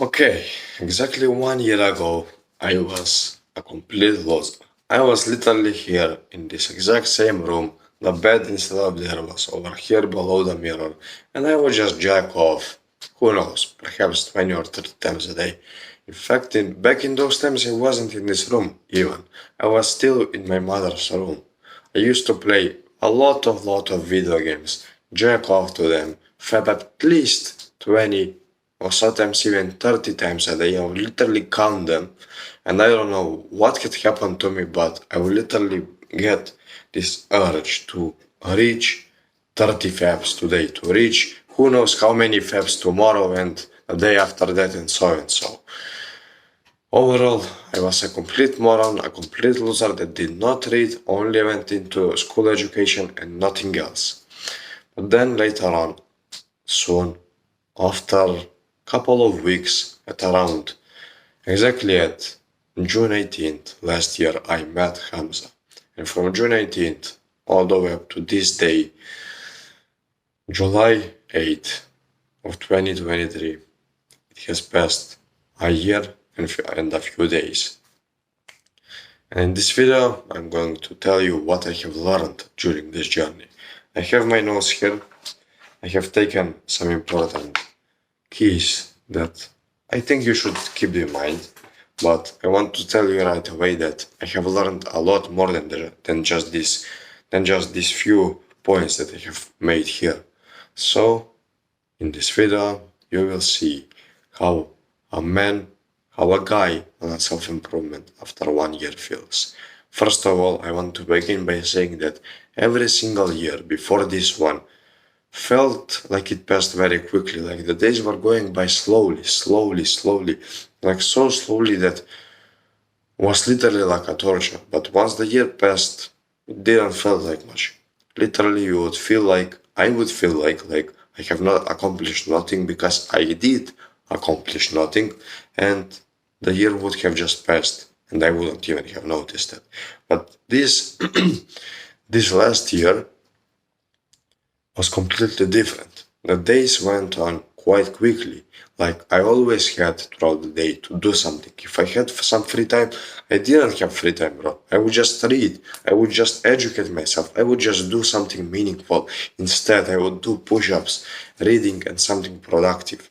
Okay, exactly 1 year ago, I was a complete loser. I was literally here in this exact same room. The bed instead of there was over here below the mirror, and I would just jack off. Who knows, perhaps 20 or 30 times a day. In fact, back in those times, I wasn't in this room even. I was still in my mother's room. I used to play a lot of video games, jack off to them, fab at least 20 or sometimes even 30 times a day. I would literally count them, and I don't know what had happened to me, but I would literally get this urge to reach 30 fabs today, to reach who knows how many fabs tomorrow and the day after that, and so and so. Overall, I was a complete moron, a complete loser that did not read, only went into school education and nothing else. But then later on, soon, after couple of weeks, at around exactly at June 18th last year, I met Hamza. And from June 18th all the way up to this day, July 8th of 2023, it has passed a year and a few days. And in this video, I'm going to tell you what I have learned during this journey. I have my notes here. I have taken some important keys that I think you should keep in mind, but I want to tell you right away that I have learned a lot more than just these few points that I have made here. So in this video, you will see how a guy on self-improvement after 1 year feels. First of all, I want to begin by saying that every single year before this one felt like it passed very quickly, like the days were going by slowly, like so slowly that was literally like a torture. But once the year passed, it didn't feel like much. Literally, I would feel like I have not accomplished nothing because I did accomplish nothing, and the year would have just passed, and I wouldn't even have noticed it. But this this last year was completely different. The days went on quite quickly, like I always had throughout the day to do something. If I had some free time, I didn't have free time, bro. I would just read, I would just educate myself, I would just do something meaningful. Instead, I would do push ups, reading, and something productive.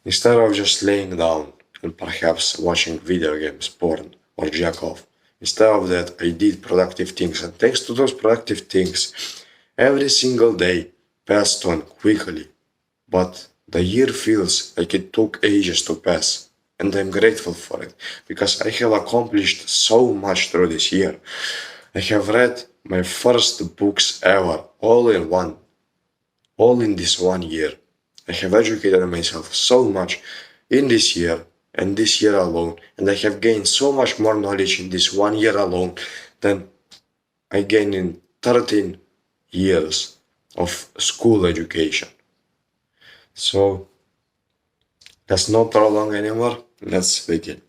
Instead of just laying down and perhaps watching video games, porn, or jack off. Instead of that, I did productive things, and thanks to those productive things, every single day passed on quickly. But the year feels like it took ages to pass, and I'm grateful for it because I have accomplished so much through this year. I have read my first books ever, all in this 1 year. I have educated myself so much in this year and this year alone, and I have gained so much more knowledge in this 1 year alone than I gained in 13 years of school education. So let's not prolong anymore. Let's begin.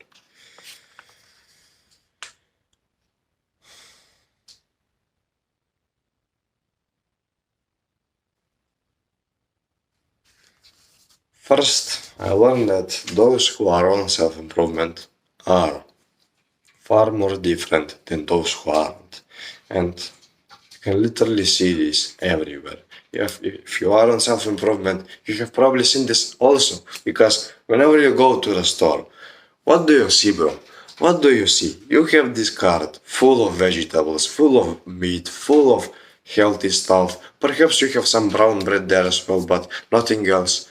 First, I learned that those who are on self improvement are far more different than those who aren't. And you can literally see this everywhere. If you are on self improvement, you have probably seen this also because whenever you go to the store, what do you see, bro? What do you see? You have this cart full of vegetables, full of meat, full of healthy stuff. Perhaps you have some brown bread there as well, but nothing else.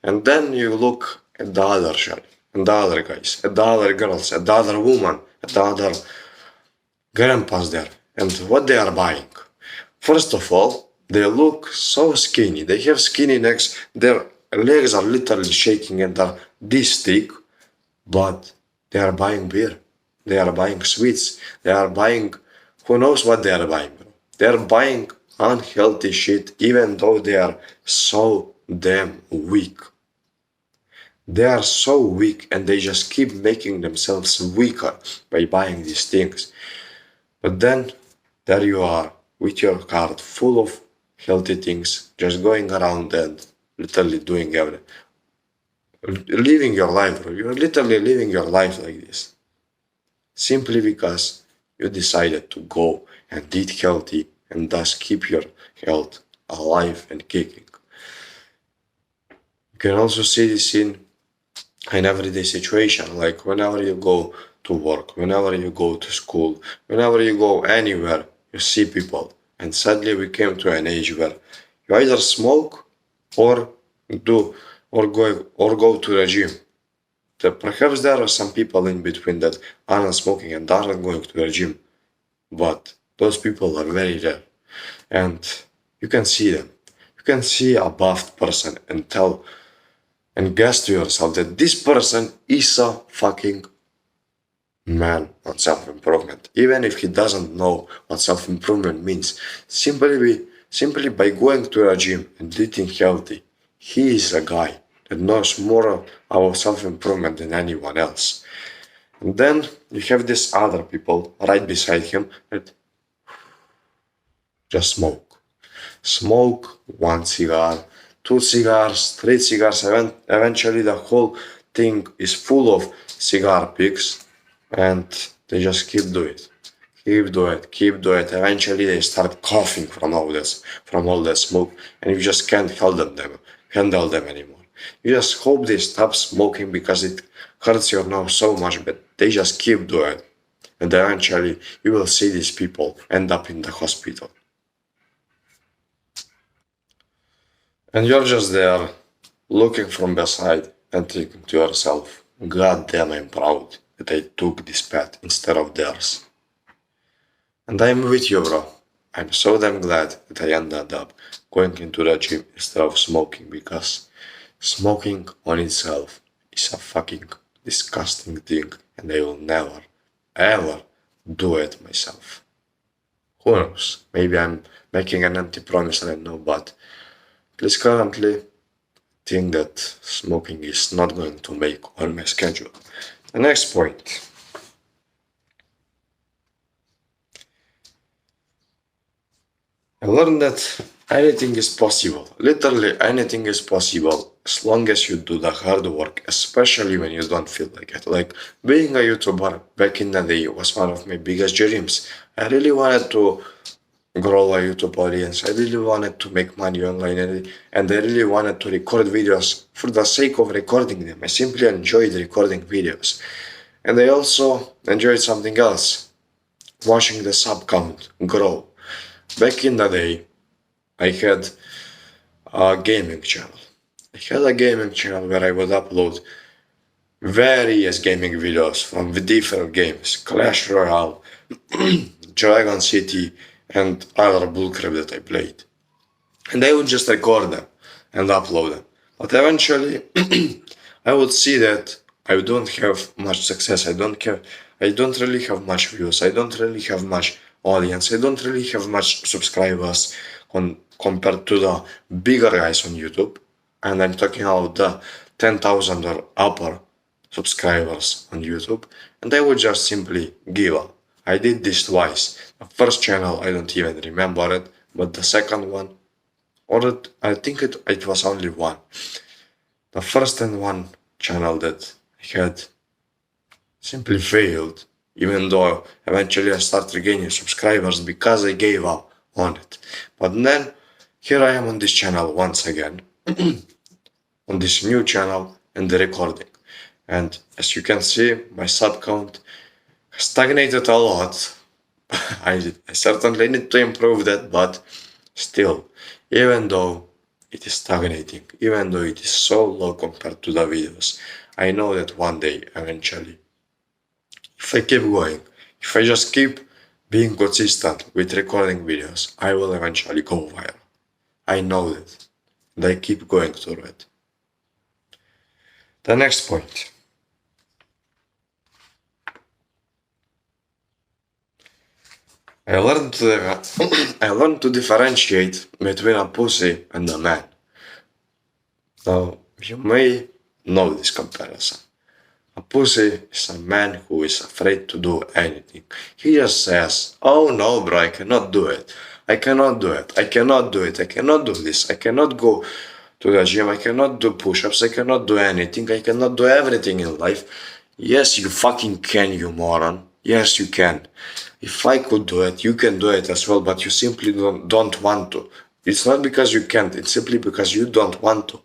And then you look at the other shelf, and the other guys, at the other girls, at the other woman, at the other grandpas there, and what they are buying. First of all, they look so skinny. They have skinny necks. Their legs are literally shaking and are this thick, but they are buying beer. They are buying sweets. They are buying who knows what they are buying. They are buying unhealthy shit even though they are so damn weak. They are so weak and they just keep making themselves weaker by buying these things. But then there you are with your cart full of healthy things, just going around and literally doing everything. living your life, bro. You're literally living your life like this. Simply because you decided to go and eat healthy and thus keep your health alive and kicking. You can also see this in everyday situation, like whenever you go to work, whenever you go to school, whenever you go anywhere, you see people. And sadly, we came to an age where you either smoke or do or go to the gym. Perhaps there are some people in between that aren't smoking and aren't going to the gym, but those people are very rare, and you can see them. You can see a buffed person and tell and guess to yourself that this person is a fucking man on self-improvement, even if he doesn't know what self-improvement means. Simply by going to a gym and eating healthy, he is a guy that knows more about self-improvement than anyone else. And then you have these other people right beside him that just smoke. Smoke one cigar, two cigars, three cigars, and eventually the whole thing is full of cigar picks, and they just keep doing it. Keep do it. Eventually they start coughing from all this smoke, and you just can't handle them anymore. You just hope they stop smoking because it hurts your nose so much, but they just keep doing it. And eventually you will see these people end up in the hospital. And you're just there, looking from the side and thinking to yourself, God damn, I'm proud that I took this path instead of theirs. And I'm with you, bro. I'm so damn glad that I ended up going into the gym instead of smoking, because smoking on itself is a fucking disgusting thing, and I will never, ever do it myself. Who knows? Maybe I'm making an empty promise, I don't know, but at least currently think that smoking is not going to make on my schedule. The next point. I learned that anything is possible. Literally anything is possible as long as you do the hard work, especially when you don't feel like it. Like being a YouTuber back in the day was one of my biggest dreams. I really wanted to grow a YouTube audience. I really wanted to make money online, and I really wanted to record videos for the sake of recording them. I simply enjoyed recording videos. And I also enjoyed something else, watching the sub count grow. Back in the day, I had a gaming channel. I had a gaming channel where I would upload various gaming videos from the different games, Clash Royale, Dragon City, and other bullcrap that I played. And I would just record them and upload them. But eventually, I would see that I don't have much success. I don't really have much views. I don't really have much audience. I don't really have much subscribers compared to the bigger guys on YouTube. And I'm talking about the 10,000 or upper subscribers on YouTube. And I would just simply give up. I did this twice. The first channel, I don't even remember it, but the second one, I think it was only one. The first and one channel that I had simply failed, even though eventually I started gaining subscribers because I gave up on it. But then here I am on this channel once again, on this new channel and the recording. And as you can see, my sub count stagnated a lot. I certainly need to improve that, but still, even though it is stagnating, even though it is so low compared to the videos, I know that one day, eventually, if I keep going, if I just keep being consistent with recording videos, I will eventually go viral. I know that, and I keep going through it. The next point. I learned to differentiate between a pussy and a man. Now, you may know this comparison. A pussy is a man who is afraid to do anything. He just says, "Oh no, bro, I cannot do it. I cannot do it. I cannot do it. I cannot do this. I cannot go to the gym. I cannot do push-ups. I cannot do anything. I cannot do everything in life. Yes, you fucking can, you moron. Yes, you can. If I could do it, you can do it as well, but you simply don't want to. It's not because you can't, it's simply because you don't want to.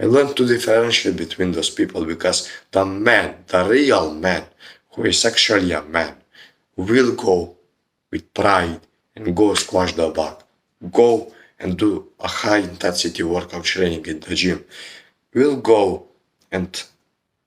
I learned to differentiate between those people because the man, the real man, who is actually a man, will go with pride and go squash the bug. Go and do a high intensity workout training in the gym. Will go and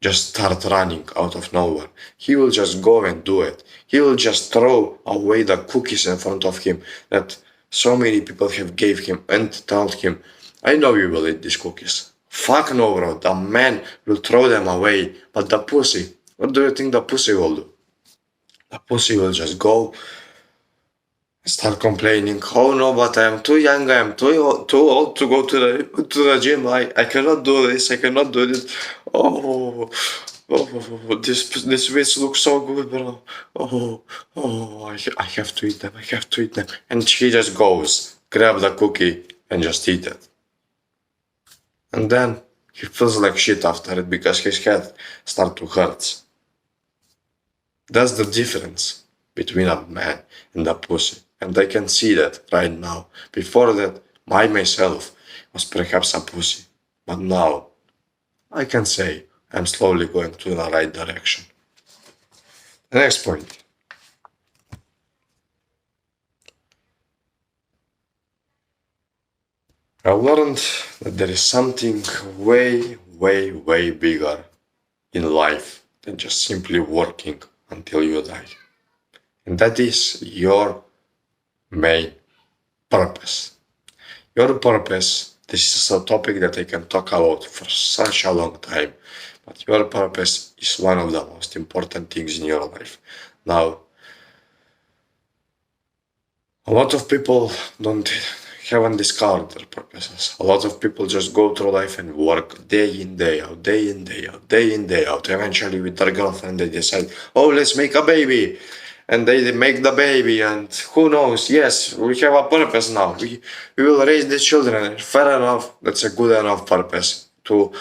just start running out of nowhere. He will just go and do it. He will just throw away the cookies in front of him that so many people have gave him and told him, I know you will eat these cookies. Fuck no, bro. The man will throw them away. But the pussy, what do you think the pussy will do? The pussy will just go start complaining. Oh no, but I am too young. I am too old to go to the gym. I cannot do this. I cannot do this. Oh, this weights look so good, bro. I have to eat them. I have to eat them. And she just goes, grab the cookie and just eat it. And then he feels like shit after it because his head starts to hurt. That's the difference between a man and a pussy. And I can see that right now. Before that, I myself was perhaps a pussy. But now, I can say I'm slowly going to the right direction. The next point. I learned that there is something way, way, way bigger in life than just simply working until you die. And that is your main purpose. Your purpose, this is a topic that I can talk about for such a long time, but your purpose is one of the most important things in your life. Now, a lot of people haven't discovered their purposes. A lot of people just go through life and work day in, day out, day in, day out, day in, day out. Eventually, with their girlfriend, they decide, oh, let's make a baby. And they make the baby, and who knows? Yes, we have a purpose now. We will raise the children. Fair enough. That's a good enough purpose to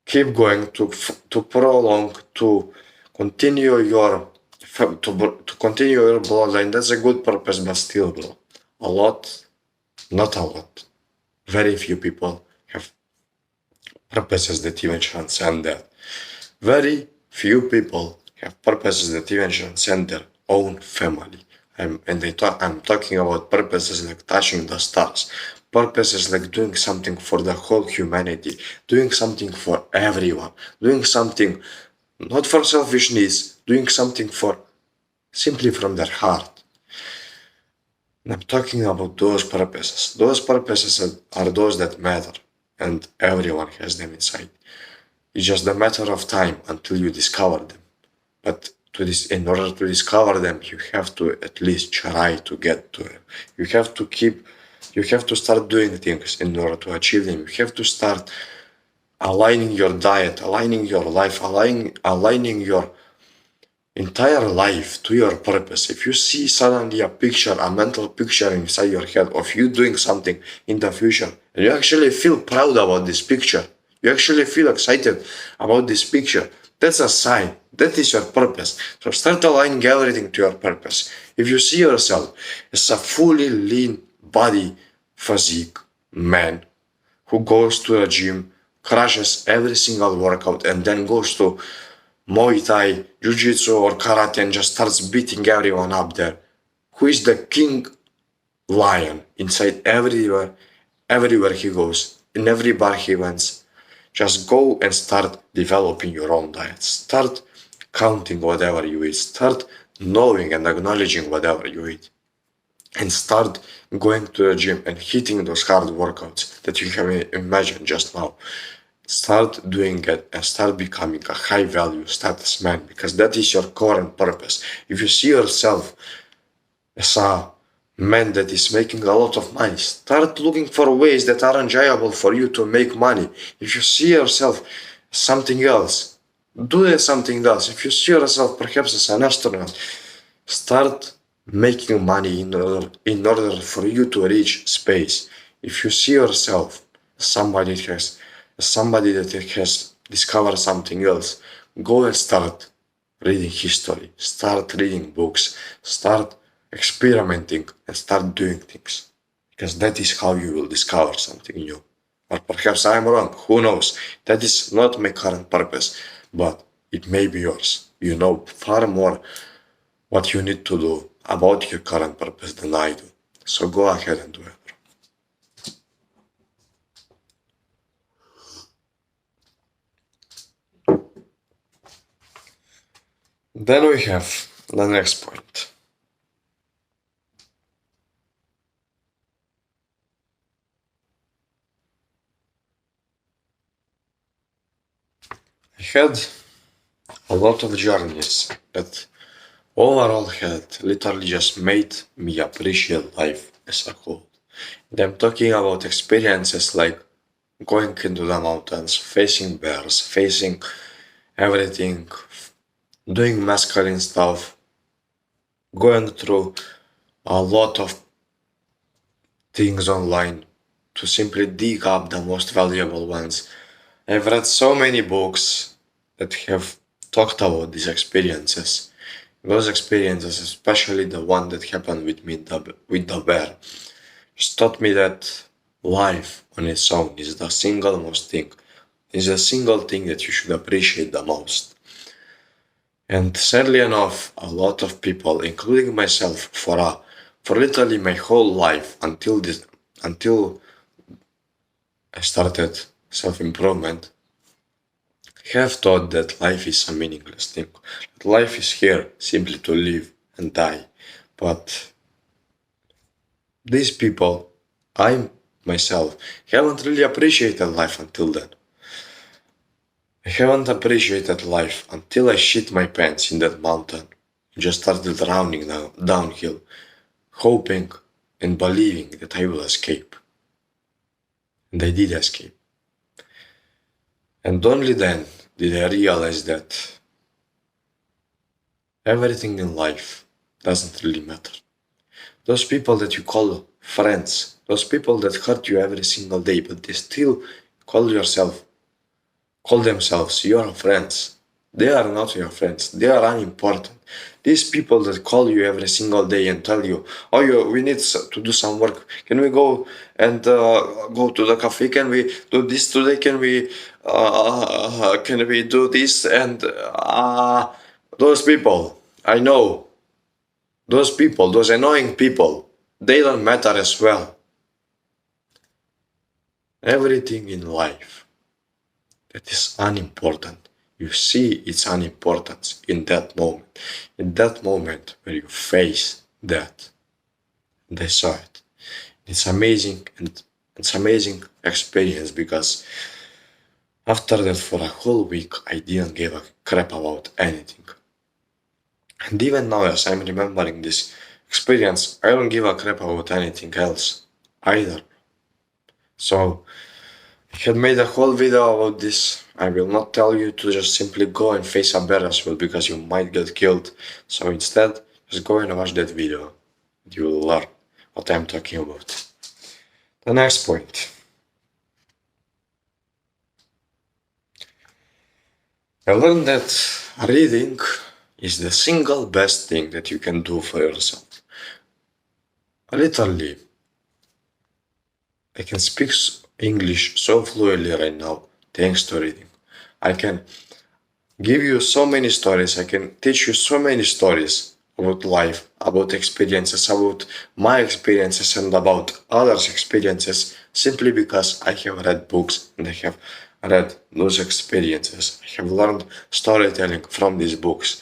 keep going, to prolong, to continue your bloodline. That's a good purpose, but still, bro, a lot, not a lot, very few people have purposes that even transcend that. Very few people have purposes that even transcend their own family. I'm talking about purposes like touching the stars, purposes like doing something for the whole humanity, doing something for everyone, doing something not for selfish needs, doing something for simply from their heart. And I'm talking about those purposes. Those purposes are those that matter, and everyone has them inside. It's just a matter of time until you discover them. But in order to discover them, you have to at least try to get to them. You have to start doing things in order to achieve them. You have to start aligning your diet, aligning your life, aligning your entire life to your purpose. If you see suddenly a mental picture inside your head of you doing something in the future, and you actually feel proud about this picture, you actually feel excited about this picture, that's a sign. That is your purpose. So start aligning everything to your purpose. If you see yourself as a fully lean body physique man who goes to the gym, crushes every single workout, and then goes to Muay Thai, Jiu-Jitsu or Karate and just starts beating everyone up there, who is the king lion inside everywhere he goes, in every bar he went, just go and start developing your own diet. Start counting whatever you eat. Start knowing and acknowledging whatever you eat. And start going to the gym and hitting those hard workouts that you have imagined just now. Start doing it and start becoming a high value status man, because that is your current purpose. If you see yourself as a man that is making a lot of money, start looking for ways that are enjoyable for you to make money. If you see yourself as something else, do that something else. If you see yourself perhaps as an astronaut, start making money in order for you to reach space. If you see yourself as somebody that has discovered something else, go and start reading history, start reading books, start experimenting and start doing things. Because that is how you will discover something new. Or perhaps I'm wrong, who knows? That is not my current purpose, but it may be yours. You know far more what you need to do about your current purpose than I do. So go ahead and do it. Then we have the next point. I had a lot of journeys that overall had literally just made me appreciate life as a whole. And I'm talking about experiences like going into the mountains, facing bears, facing everything, doing masculine stuff, going through a lot of things online to simply dig up the most valuable ones. I've read so many books that have talked about these experiences. Those experiences, especially the one that happened with me with the bear, just taught me that life on its own is the single most thing, is the single thing that you should appreciate the most. And sadly enough, a lot of people, including myself, for literally my whole life until I started self-improvement, have thought that life is a meaningless thing. That life is here simply to live and die. But these people, I myself, haven't really appreciated life until then. I haven't appreciated life until I shit my pants in that mountain. Just started running downhill, hoping and believing that I will escape. And I did escape. And only then did I realize that everything in life doesn't really matter. Those people that you call friends, those people that hurt you every single day, but they still call themselves your friends. They are not your friends. They are unimportant. These people that call you every single day and tell you, "Oh, we need to do some work. Can we go and go to the cafe? Can we do this today? Can we do this?" And those people, I know, those people, those annoying people, they don't matter as well. Everything in life that is unimportant, you see its unimportance in that moment. In that moment where you face that. And I saw it. It's amazing, and it's amazing experience because after that for a whole week I didn't give a crap about anything. And even now as I'm remembering this experience, I don't give a crap about anything else either. So I had made a whole video about this. I will not tell you to just simply go and face a bear as well because you might get killed. So instead, just go and watch that video. You will learn what I'm talking about. The next point. I learned that reading is the single best thing that you can do for yourself. Literally, I can speak English so fluently right now thanks to reading. I can give you so many stories, I can teach you so many stories about life, about experiences, about my experiences and about others' experiences simply because I have read books and I have read those experiences. I have learned storytelling from these books.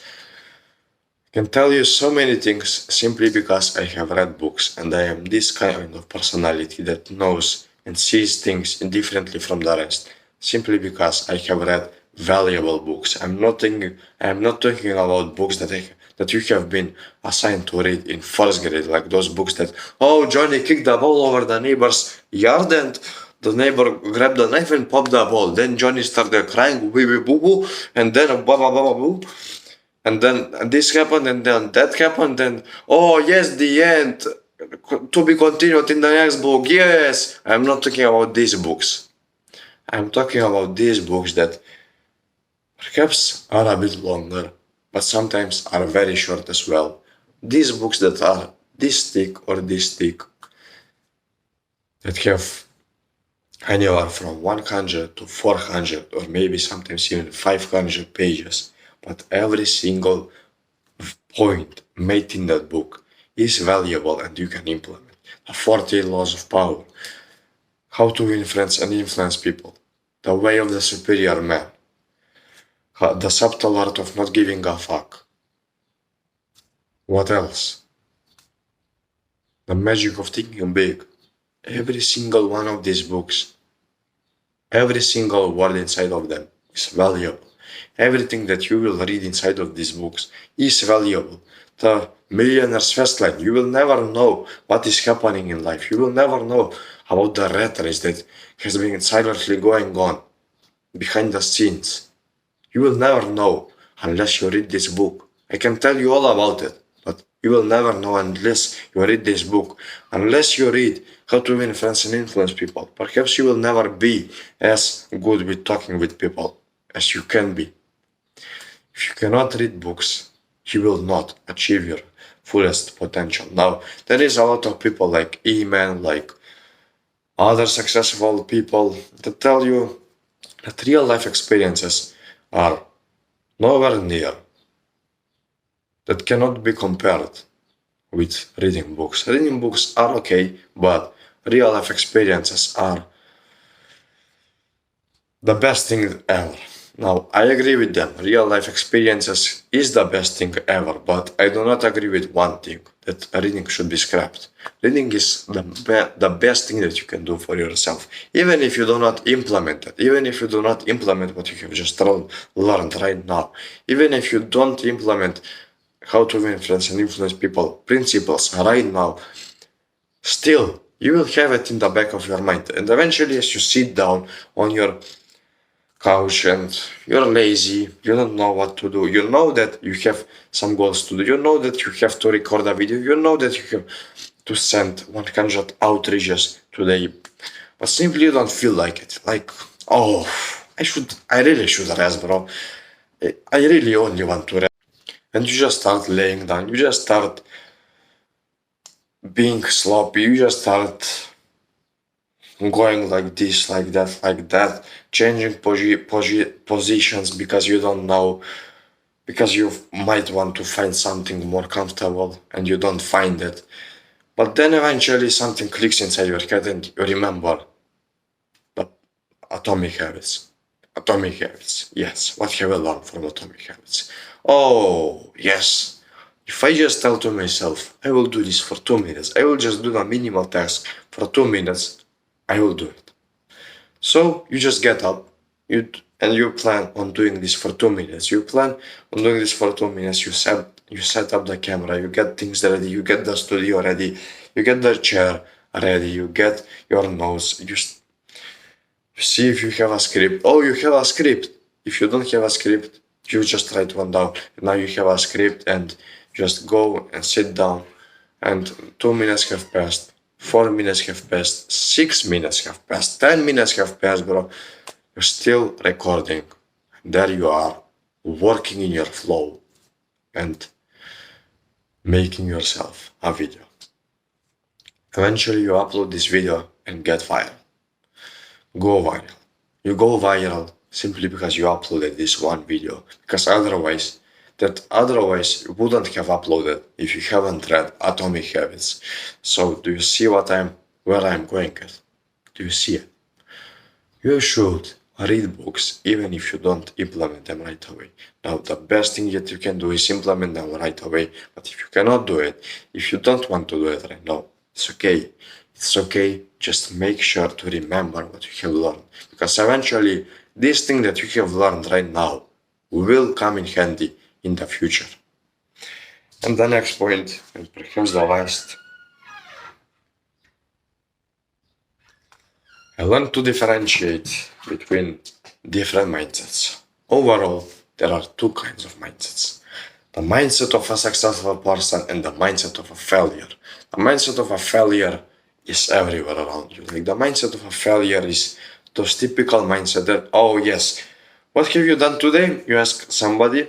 I can tell you so many things simply because I have read books and I am this kind of personality that knows and sees things differently from the rest simply because I have read valuable books. I'm not talking about books that you have been assigned to read in first grade, like those books that, oh, Johnny kicked the ball over the neighbor's yard and the neighbor grabbed the knife and popped the ball. Then Johnny started crying, wee wee boo boo, and then ba ba ba ba boo. And then this happened, and then that happened, and oh yes, the end. To be continued in the next book. Yes, I'm not talking about these books. I'm talking about these books that perhaps are a bit longer, but sometimes are very short as well. These books that are this thick or this thick, that have anywhere from 100 to 400 or maybe sometimes even 500 pages, but every single point made in that book is valuable and you can implement. The 14 laws of power, how to influence and influence people, the way of the superior man, the subtle art of not giving a fuck. What else? The magic of thinking big. Every single one of these books, every single word inside of them is valuable. Everything that you will read inside of these books is valuable. The millionaire's fast lane, you will never know what is happening in life. You will never know about the rat race that has been silently going on behind the scenes. You will never know unless you read this book. I can tell you all about it, but you will never know unless you read this book. Unless you read How to Win Friends and Influence People, perhaps you will never be as good with talking with people as you can be. If you cannot read books, you will not achieve your fullest potential. Now, there is a lot of people like E-Man, like other successful people that tell you that real life experiences are nowhere near, that cannot be compared with reading books. Reading books are okay, but real life experiences are the best thing ever. Now, I agree with them. Real life experiences is the best thing ever, but I do not agree with one thing, that reading should be scrapped. Reading is the best thing that you can do for yourself. Even if you do not implement it, even if you do not implement what you have just learned right now, even if you don't implement how to influence and influence people principles right now, still, you will have it in the back of your mind. And eventually, as you sit down on your couch and you're lazy, you don't know what to do, you know that you have some goals to do, you know that you have to record a video, you know that you have to send 100 outreaches today, but simply you don't feel like it. Like, oh, I really should rest, bro. I really only want to rest. And you just start laying down, you just start being sloppy, you just start going like this, like that, changing positions because you don't know, because you might want to find something more comfortable and you don't find it. But then eventually something clicks inside your head and you remember the atomic habits. Atomic habits, yes. What have I learned from atomic habits? Oh, yes. If I just tell to myself, I will do this for 2 minutes, I will just do the minimal task for 2 minutes, I will do it. So you just get up, and you plan on doing this for 2 minutes. You plan on doing this for 2 minutes. You set up the camera. You get things ready. You get the studio ready. You get the chair ready. You get your notes. You see if you have a script. Oh, you have a script. If you don't have a script, you just write one down. Now you have a script and just go and sit down. And 2 minutes have passed. 4 minutes have passed. 6 minutes have passed. 10 minutes have passed, bro. You're still recording. There you are, working in your flow and making yourself a video. Eventually, you upload this video and get viral. Go viral. You go viral simply because you uploaded this one video. Because otherwise you wouldn't have uploaded if you haven't read Atomic Habits. So do you see where I'm going at? Do you see it? You should read books even if you don't implement them right away. Now, the best thing that you can do is implement them right away. But if you cannot do it, if you don't want to do it right now, it's okay. It's okay. Just make sure to remember what you have learned. Because eventually, this thing that you have learned right now will come in handy in the future. And the next point, and perhaps the last, I learned to differentiate between different mindsets. Overall, there are two kinds of mindsets. the mindset of a successful person and the mindset of a failure. The mindset of a failure is everywhere around you. Like the mindset of a failure is those typical mindset that, oh yes, what have you done today? You ask somebody.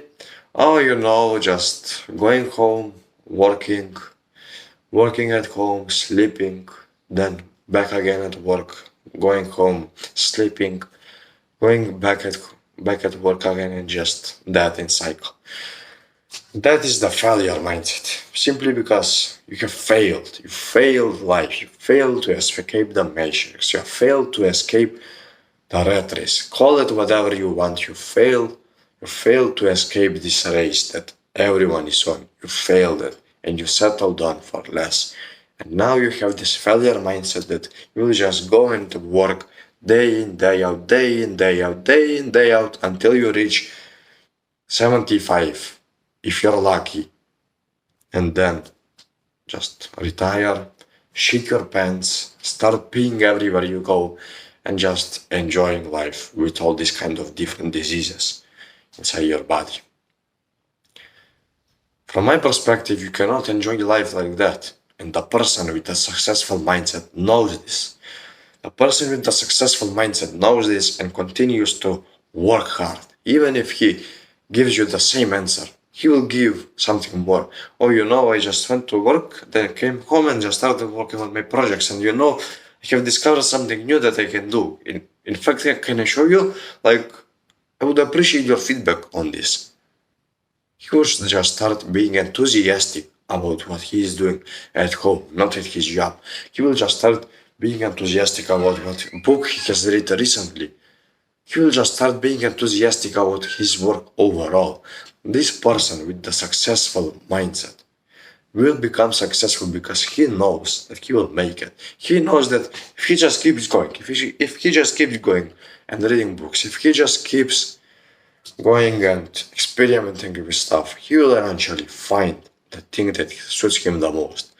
Oh, just going home, working at home, sleeping, then back again at work, going home, sleeping, going back at work again, and just that in cycle. That is the failure mindset. Simply because you have failed. You failed life. You failed to escape the matrix. You have failed to escape the rat race. Call it whatever you want. You failed. You failed to escape this race that everyone is on. You failed it. And you settled on for less. And now you have this failure mindset that you will just go into work day in, day out, day in, day out, day in, day out until you reach 75, if you're lucky. And then just retire, shit your pants, start peeing everywhere you go, and just enjoying life with all these kind of different diseases inside your body. From my perspective, you cannot enjoy life like that. And the person with a successful mindset knows this. The person with a successful mindset knows this and continues to work hard. Even if he gives you the same answer, he will give something more. Oh, I just went to work, then came home and just started working on my projects. And I have discovered something new that I can do. In fact, can I show you? Like, I would appreciate your feedback on this. He will just start being enthusiastic about what he is doing at home, not at his job. He will just start being enthusiastic about what book he has read recently. He will just start being enthusiastic about his work overall. This person with the successful mindset will become successful because he knows that he will make it. He knows that if he just keeps going, if he just keeps going and reading books, if he just keeps going and experimenting with stuff, he will eventually find the thing that suits him the most.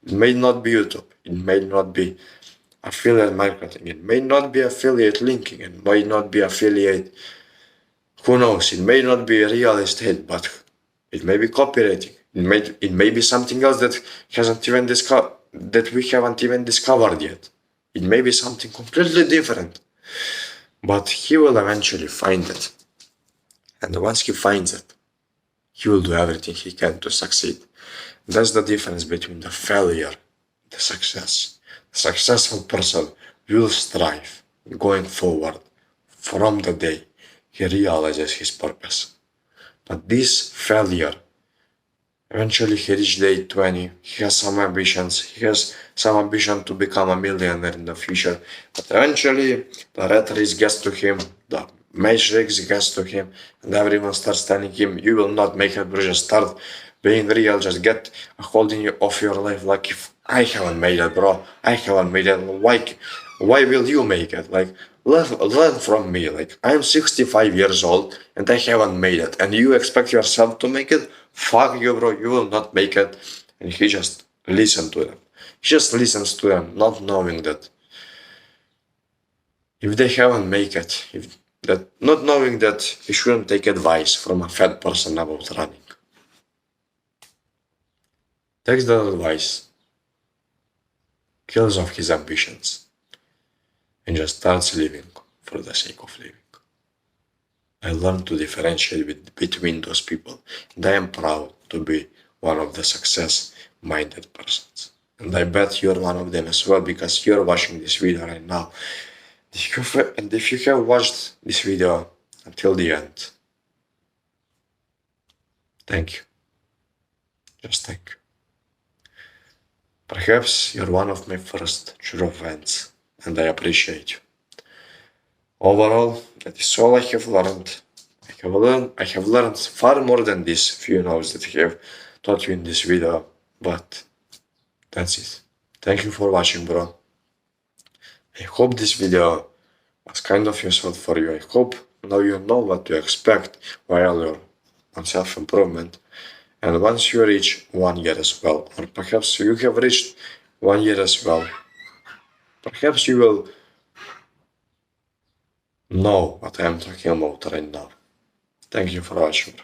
It may not be YouTube, it may not be affiliate marketing, it may not be affiliate linking, it may not be affiliate, who knows, it may not be real estate, but it may be copywriting. It may be something else that we haven't even discovered yet. It may be something completely different. But he will eventually find it. And once he finds it, he will do everything he can to succeed. That's the difference between the failure and the success. The successful person will strive going forward from the day he realizes his purpose. But this failure, eventually he reaches day 20, he has some ambitions, he has some ambition to become a millionaire in the future, but eventually the rat race gets to him, the matrix gets to him, and everyone starts telling him, you will not make it, bro, just start being real, just get a hold of your life, like if I haven't made it, bro, I haven't made it, why will you make it? Like, learn from me, like, I'm 65 years old, and I haven't made it, and you expect yourself to make it? Fuck you, bro, you will not make it. And he just listens to them. He just listens to them, not knowing that if they haven't made it, not knowing that he shouldn't take advice from a fat person about running. Takes that advice, kills off his ambitions, and just starts living for the sake of living. I learned to differentiate between those people, and I am proud to be one of the success-minded persons. And I bet you're one of them as well because you're watching this video right now. And if you have watched this video until the end, thank you. Just thank you. Perhaps you're one of my first true fans, and I appreciate you. Overall, that is all I have learned. I have learned far more than these few notes that I have taught you in this video, but that's it. Thank you for watching, bro. I hope this video was kind of useful for you. I hope now you know what to expect while you're on self-improvement. And once you reach 1 year as well, or perhaps you have reached 1 year as well, perhaps you will know what I am talking about right now. Thank you for watching.